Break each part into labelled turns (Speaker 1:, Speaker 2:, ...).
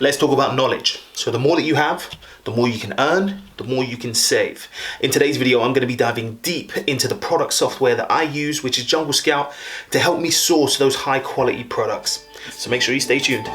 Speaker 1: let's talk about knowledge. So the more that you have, the more you can earn, the more you can save. In today's video, I'm going to be diving deep into the product software that I use, which is Jungle Scout, to help me source those high quality products. So make sure you stay tuned.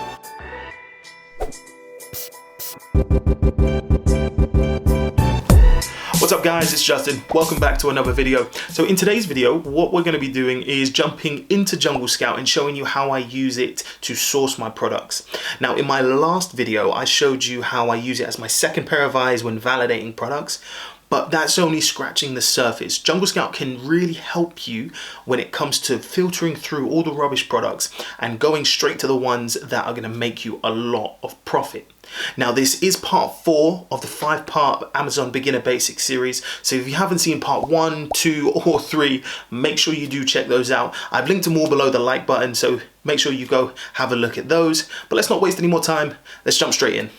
Speaker 1: What's up guys, it's Justin. Welcome back to another video. So in today's video, what we're going to be doing is jumping into Jungle Scout and showing you how I use it to source my products. Now in my last video, I showed you how I use it as my second pair of eyes when validating products. But that's only scratching the surface. Jungle Scout can really help you when it comes to filtering through all the rubbish products and going straight to the ones that are going to make you a lot of profit. Now this is part 4 of the 5-part Amazon Beginner Basics series. So if you haven't seen part 1, 2 or 3, make sure you do check those out. I've linked them all below the like button, so make sure you go have a look at those. But let's not waste any more time. Let's jump straight in.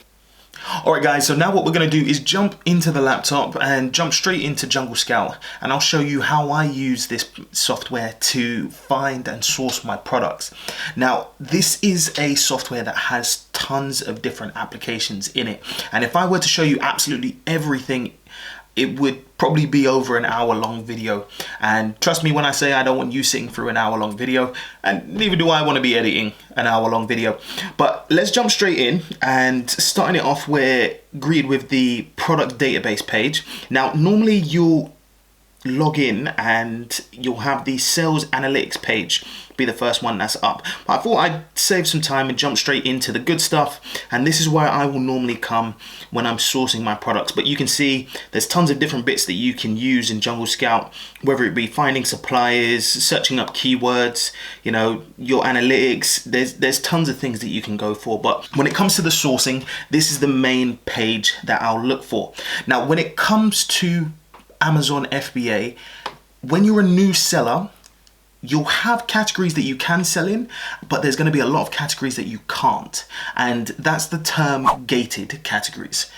Speaker 1: Alright guys, so now what we're going to do is jump into the laptop and jump straight into Jungle Scout, and I'll show you how I use this software to find and source my products. Now this is a software that has tons of different applications in it, and if I were to show you absolutely everything, it would probably be over an hour-long video. And trust me when I say I don't want you sitting through an hour-long video, and neither do I want to be editing an hour-long video. But let's jump straight in, and starting it off, we're greeted with the product database page. Now normally you'll log in and you'll have the sales analytics page be the first one that's up, but I thought I'd save some time and jump straight into the good stuff, and this is where I will normally come when I'm sourcing my products. But you can see there's tons of different bits that you can use in Jungle Scout, whether it be finding suppliers, searching up keywords, you know, your analytics. There's tons of things that you can go for, but when it comes to the sourcing, this is the main page that I'll look for. Now when it comes to Amazon FBA, when you're a new seller, you'll have categories that you can sell in, but there's going to be a lot of categories that you can't, and that's the term gated categories.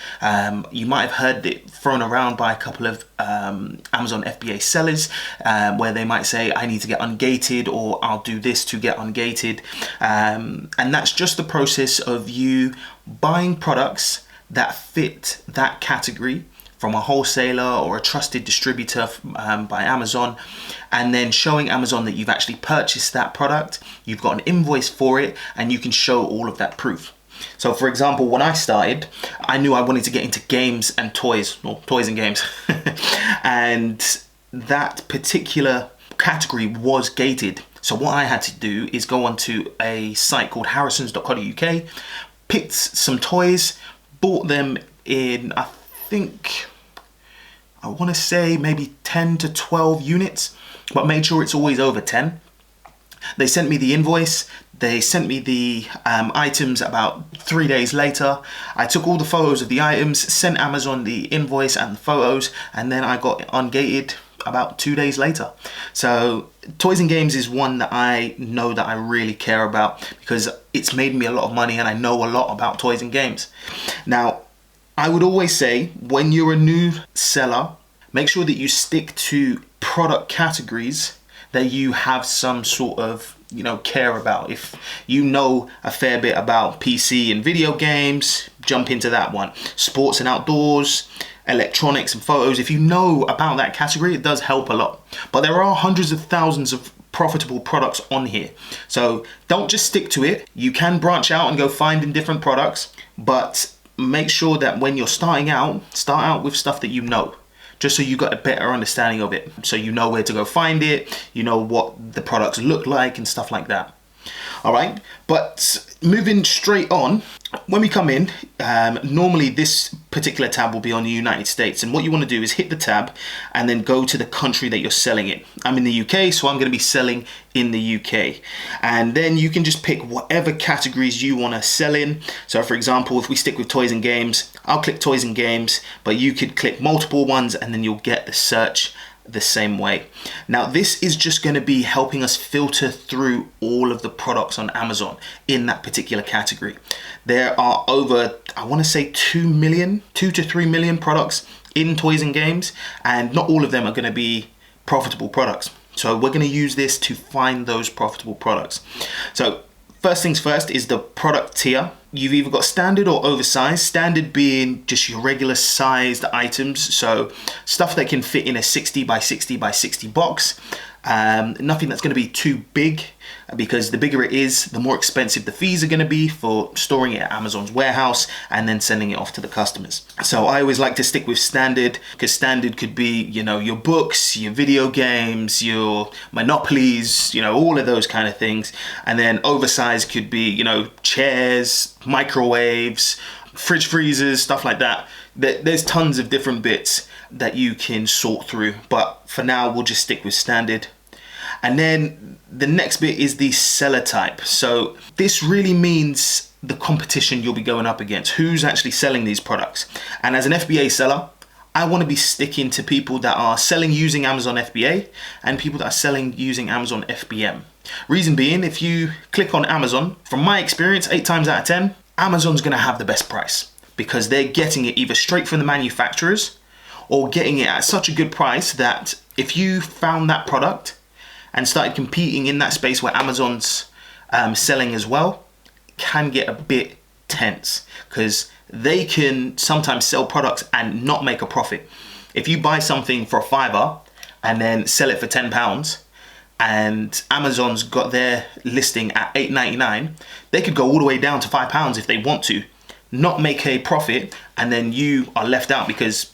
Speaker 1: You might have heard it thrown around by a couple of Amazon FBA sellers, where they might say, I need to get ungated, or I'll do this to get ungated, and that's just the process of you buying products that fit that category from a wholesaler or a trusted distributor by Amazon, and then showing Amazon that you've actually purchased that product, you've got an invoice for it, and you can show all of that proof. So for example, when I started, I knew I wanted to get into games and toys, or toys and games, and that particular category was gated. So what I had to do is go onto a site called harrisons.co.uk, picked some toys, bought them in, I want to say maybe 10 to 12 units, but made sure it's always over 10. They sent me the invoice. They sent me the items about 3 days later. I took all the photos of the items, sent Amazon the invoice and the photos, and then I got ungated about 2 days later. So toys and games is one that I know that I really care about, because it's made me a lot of money and I know a lot about toys and games. Now, I would always say, when you're a new seller, make sure that you stick to product categories that you have some sort of, care about. If you know a fair bit about PC and video games, jump into that one. Sports and outdoors, electronics and photos. If you know about that category, it does help a lot. But there are hundreds of thousands of profitable products on here. So don't just stick to it. You can branch out and go finding different products, but make sure that when you're starting out, start out with stuff that you know, just so you got a better understanding of it. So you know where to go find it, you know what the products look like and stuff like that. All right, but moving straight on, when we come in, normally this particular tab will be on the United States, and what you want to do is hit the tab and then go to the country that you're selling it. I'm in the UK, so I'm going to be selling in the UK, and then you can just pick whatever categories you want to sell in. So for example, if we stick with toys and games, I'll click toys and games, but you could click multiple ones and then you'll get the search the same way. Now this is just going to be helping us filter through all of the products on Amazon in that particular category. There are over, I want to say 2 to 3 million products in toys and games, and not all of them are going to be profitable products. So we're going to use this to find those profitable products. So first things first is the product tier. you've either got standard or oversized. Standard being just your regular sized items, so stuff that can fit in a 60 by 60 by 60 box. Nothing that's going to be too big, because the bigger it is, the more expensive the fees are going to be for storing it at Amazon's warehouse and then sending it off to the customers. So I always like to stick with standard, because standard could be, you know, your books, your video games, your monopolies, you know, all of those kind of things. And then oversized could be, you know, chairs, microwaves, fridge freezers, stuff like that. There's tons of different bits that you can sort through, but for now we'll just stick with standard. And then the next bit is the seller type. So this really means the competition you'll be going up against, who's actually selling these products. And as an FBA seller, I want to be sticking to people that are selling using Amazon FBA and people that are selling using Amazon FBM. Reason being, if you click on Amazon, from my experience, 8 times out of 10, Amazon's going to have the best price, because they're getting it either straight from the manufacturers or getting it at such a good price that if you found that product and started competing in that space where Amazon's selling as well, it can get a bit tense, because they can sometimes sell products and not make a profit. If you buy something for $5 and then sell it for £10, and Amazon's got their listing at $8.99, they could go all the way down to £5 if they want to, not make a profit, and then you are left out because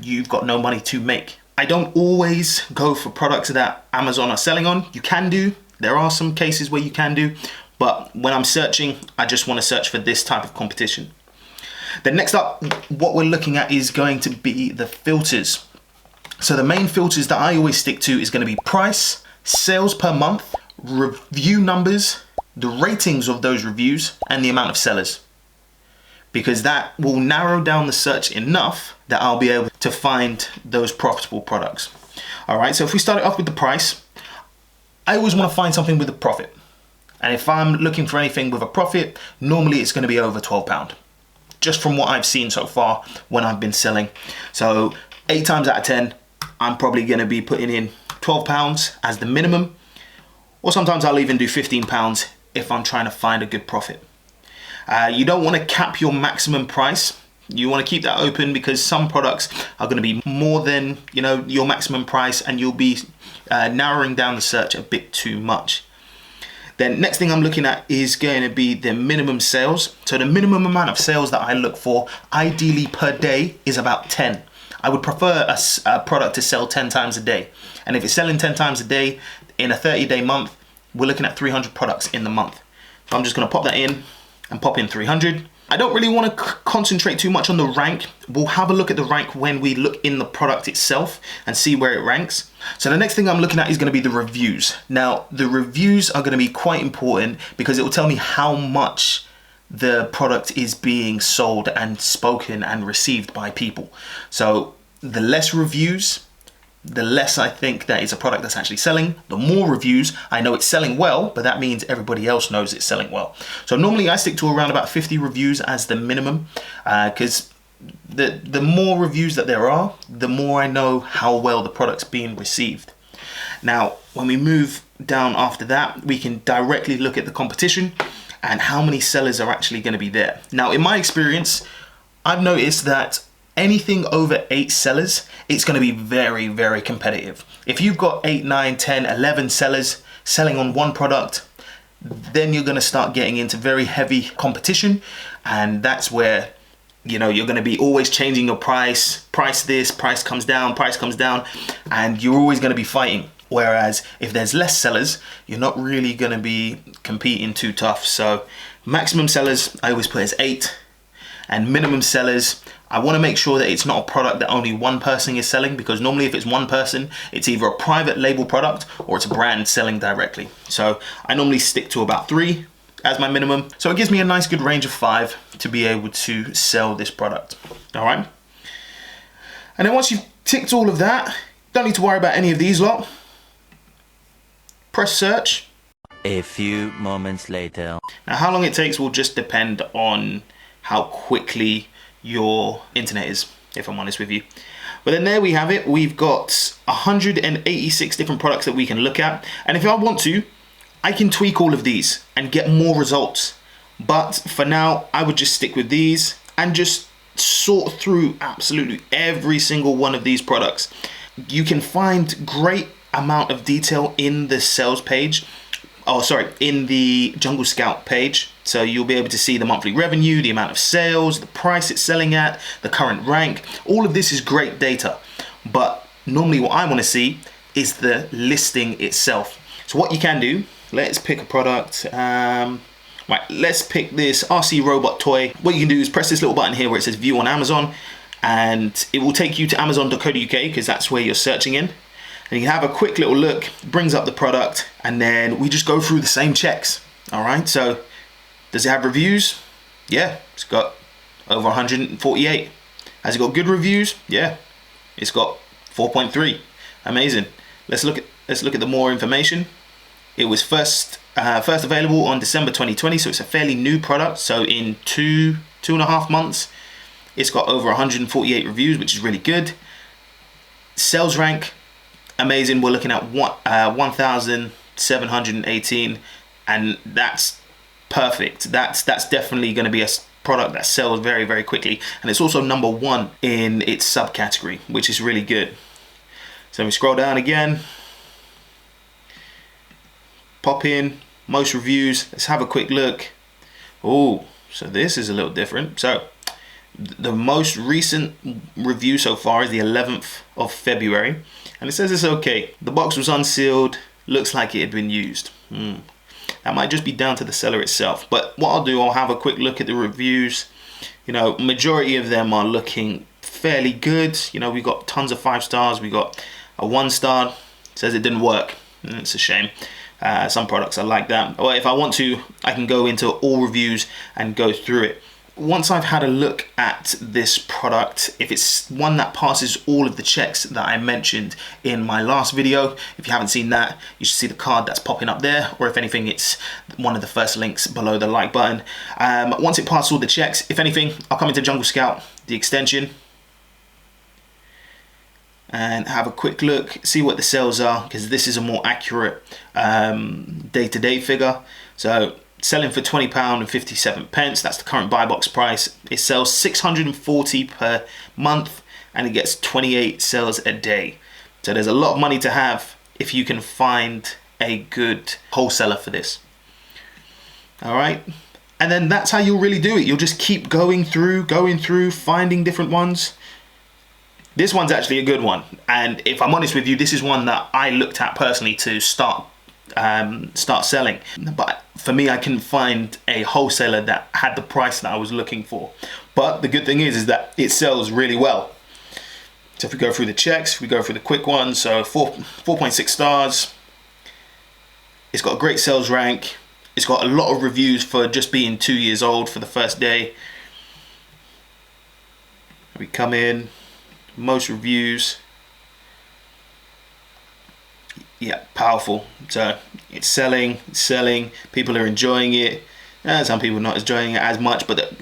Speaker 1: you've got no money to make. I don't always go for products that Amazon are selling on. You can do, there are some cases where you can do, but when I'm searching, I just want to search for this type of competition. Then next up, what we're looking at is going to be the filters. So the main filters that I always stick to is going to be price, sales per month, review numbers, the ratings of those reviews, and the amount of sellers, because that will narrow down the search enough that I'll be able to find those profitable products. All right, so if we start it off with the price, I always want to find something with a profit. And if I'm looking for anything with a profit, normally it's going to be over £12, just from what I've seen so far when I've been selling. So 8 times out of 10, I'm probably going to be putting in £12 as the minimum, or sometimes I'll even do £15 if I'm trying to find a good profit. You don't want to cap your maximum price. You want to keep that open, because some products are going to be more than, you know, your maximum price, and you'll be narrowing down the search a bit too much. Then next thing I'm looking at is going to be the minimum sales. So the minimum amount of sales that I look for, ideally per day, is about 10. I would prefer a product to sell 10 times a day. And if it's selling 10 times a day in a 30-day month, we're looking at 300 products in the month. So I'm just going to pop that in and pop in 300. I don't really want to concentrate too much on the rank. We'll have a look at the rank when we look in the product itself and see where it ranks. So the next thing I'm looking at is going to be the reviews. Now, the reviews are going to be quite important, because it will tell me how much the product is being sold and spoken and received by people. So the less reviews, the less I think that it's a product that's actually selling. The more reviews, I know it's selling well, but that means everybody else knows it's selling well. So normally I stick to around about 50 reviews as the minimum, because the more reviews that there are, the more I know how well the product's being received. Now, when we move down after that, we can directly look at the competition and how many sellers are actually going to be there. Now, in my experience, I've noticed that anything over 8 sellers, it's going to be very, very competitive. If you've got 8, 9, 10, 11 sellers selling on one product, then you're going to start getting into very heavy competition, and that's where, you know, you're going to be always changing your price this, price comes down, and you're always going to be fighting. Whereas if there's less sellers, you're not really going to be competing too tough. So maximum sellers, I always put as 8, and minimum sellers, I want to make sure that it's not a product that only one person is selling, because normally if it's one person, it's either a private label product or it's a brand selling directly. So I normally stick to about 3 as my minimum. So it gives me a nice good range of 5 to be able to sell this product. All right. And then once you've ticked all of that, don't need to worry about any of these lot. Press search.
Speaker 2: A few moments later.
Speaker 1: Now how long it takes will just depend on how quickly your internet is, if I'm honest with you. But then there we have it. We've got 186 different products that we can look at. And if I want to, I can tweak all of these and get more results, But for now, I would just stick with these and just sort through absolutely every single one of these products. You can find great amount of detail in the sales page. Oh, sorry, in the Jungle Scout page. So you'll be able to see the monthly revenue, the amount of sales, the price it's selling at, the current rank. All of this is great data. But normally what I want to see is the listing itself. So what you can do, let's pick a product. Right, let's pick this RC robot toy. What you can do is press this little button here where it says view on Amazon, and it will take you to amazon.co.uk because that's where you're searching in. And you can have a quick little look, brings up the product, and then we just go through the same checks. All right, so does it have reviews? Yeah, it's got over 148. Has it got good reviews? Yeah, it's got 4.3. Amazing. Let's look at the more information. It was first available on December 2020, so it's a fairly new product. So in two and a half months, it's got over 148 reviews, which is really good. Sales rank, amazing. We're looking at 1,718, and that's perfect. That's definitely going to be a product that sells very, very quickly, and it's also #1 in its subcategory, which is really good. So we scroll down again, pop in most reviews. Let's have a quick look. Oh, so this is a little different. So the most recent review so far is the 11th of February, and it says it's okay. The box was unsealed, looks like it had been used. That might just be down to the seller itself, but what I'll do, I'll have a quick look at the reviews. You know, majority of them are looking fairly good. You know, we got tons of 5 stars. We got a 1 star, says it didn't work. It's a shame. Some products are like that. Or if I want to, I can go into all reviews and go through it. Once I've had a look at this product, if it's one that passes all of the checks that I mentioned in my last video, if you haven't seen that, you should see the card that's popping up there, or if anything, it's one of the first links below the like button. Once it passes all the checks, if anything, I'll come into Jungle Scout, the extension, and have a quick look, see what the sales are, because this is a more accurate day-to-day figure. So selling for £20.57, that's the current buy box price. It sells 640 per month, and it gets 28 sales a day. So there's a lot of money to have if you can find a good wholesaler for this. All right, and then that's how you'll really do it. You'll just keep going through, finding different ones. This one's actually a good one, and if I'm honest with you, this is one that I looked at personally to start selling. But for me, I couldn't find a wholesaler that had the price that I was looking for. But the good thing is that it sells really well. So if we go through the checks, we go through the quick ones. So 4.6 stars. It's got a great sales rank. It's got a lot of reviews for just being 2 years old for the first day. We come in. Most reviews, yeah, powerful. So it's selling, people are enjoying it. Some people are not enjoying it as much, but the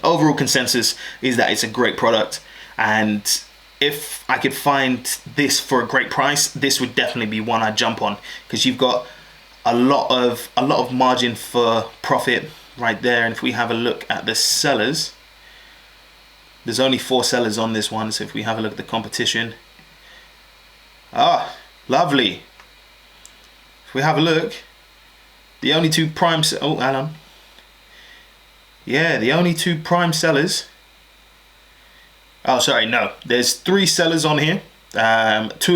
Speaker 1: overall consensus is that it's a great product, and if I could find this for a great price, this would definitely be one I'd jump on, because you've got a lot of margin for profit right there. And if we have a look at the sellers, there's only 4 sellers on this one, so if we have a look at the competition, lovely. If we have a look, the only 2 prime, the only 2 prime sellers. Oh, sorry, no, there's 3 sellers on here. 2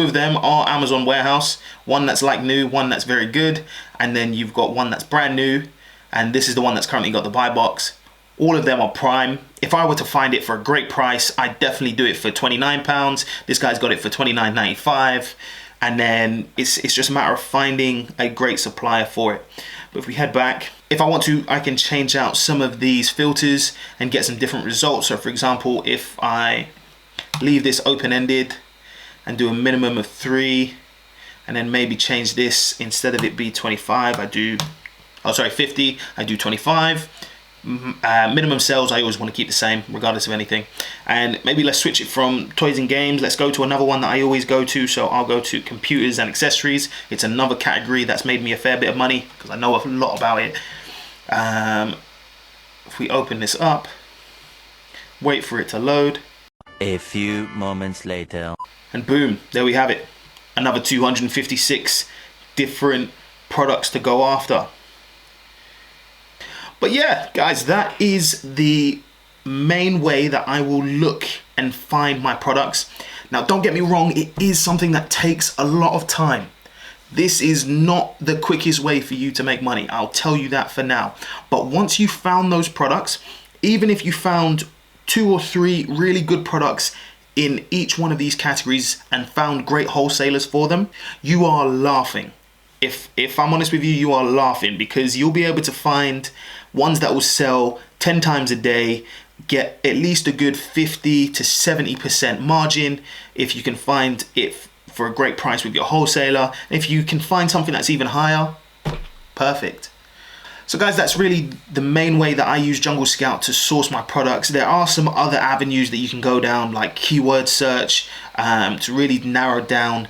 Speaker 1: of them are Amazon warehouse, one that's like new, one that's very good, and then you've got one that's brand new, and this is the one that's currently got the buy box. All of them are prime. If I were to find it for a great price, I'd definitely do it for £29. This guy's got it for £29.95. And then it's just a matter of finding a great supplier for it. But if we head back, if I want to, I can change out some of these filters and get some different results. So for example, if I leave this open-ended and do a minimum of 3, and then maybe change this, instead of it be 25, 50, I do 25. Minimum sales, I always want to keep the same regardless of anything. And maybe let's switch it from toys and games. Let's go to another one that I always go to. So I'll go to computers and accessories. It's another category that's made me a fair bit of money because I know a lot about it. if we open this up, wait for it to load.
Speaker 2: A few moments later.
Speaker 1: And boom, there we have it. Another 256 different products to go after. But yeah, guys, that is the main way that I will look and find my products. Now, don't get me wrong, it is something that takes a lot of time. This is not the quickest way for you to make money. I'll tell you that for now. But once you found those products, even if you found 2 or 3 really good products in each one of these categories and found great wholesalers for them, you are laughing. If I'm honest with you, you are laughing, because you'll be able to find ones that will sell 10 times a day, get at least a good 50 to 70% margin if you can find it for a great price with your wholesaler. If you can find something that's even higher, perfect. So guys, that's really the main way that I use Jungle Scout to source my products. There are some other avenues that you can go down, like keyword search, to really narrow down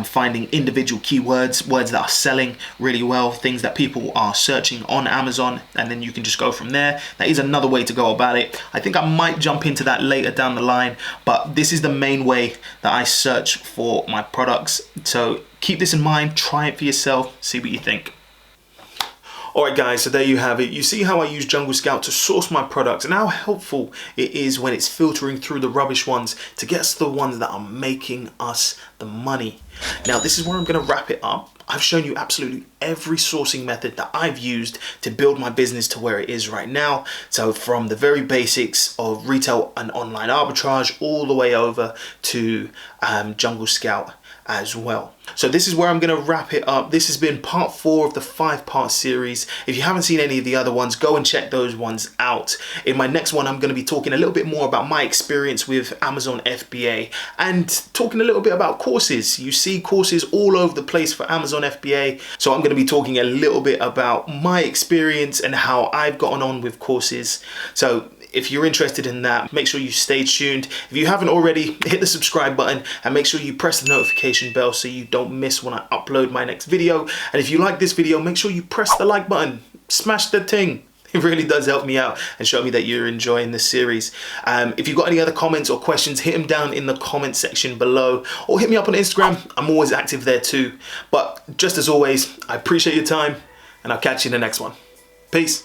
Speaker 1: finding individual keywords, words that are selling really well, things that people are searching on Amazon, and then you can just go from there. That is another way to go about it. I think I might jump into that later down the line, but this is the main way that I search for my products. So keep this in mind, try it for yourself, see what you think. Alright guys, so there you have it. You see how I use Jungle Scout to source my products and how helpful it is when it's filtering through the rubbish ones to get us the ones that are making us the money. Now this is where I'm going to wrap it up. I've shown you absolutely every sourcing method that I've used to build my business to where it is right now. So from the very basics of retail and online arbitrage all the way over to Jungle Scout as well. So this is where I'm going to wrap it up. This has been part 4 of the 5-part series. If you haven't seen any of the other ones, go and check those ones out. In my next one, I'm going to be talking a little bit more about my experience with Amazon FBA and talking a little bit about courses. You see courses all over the place for Amazon FBA. So I'm going to be talking a little bit about my experience and how I've gotten on with courses. So if you're interested in that, make sure you stay tuned. If you haven't already, hit the subscribe button and make sure you press the notification bell so you don't miss when I upload my next video. And if you like this video, make sure you press the like button, smash the thing. It really does help me out and show me that you're enjoying this series. If you've got any other comments or questions, hit them down in the comment section below, or hit me up on Instagram. I'm always active there too. But just as always, I appreciate your time and I'll catch you in the next one. Peace.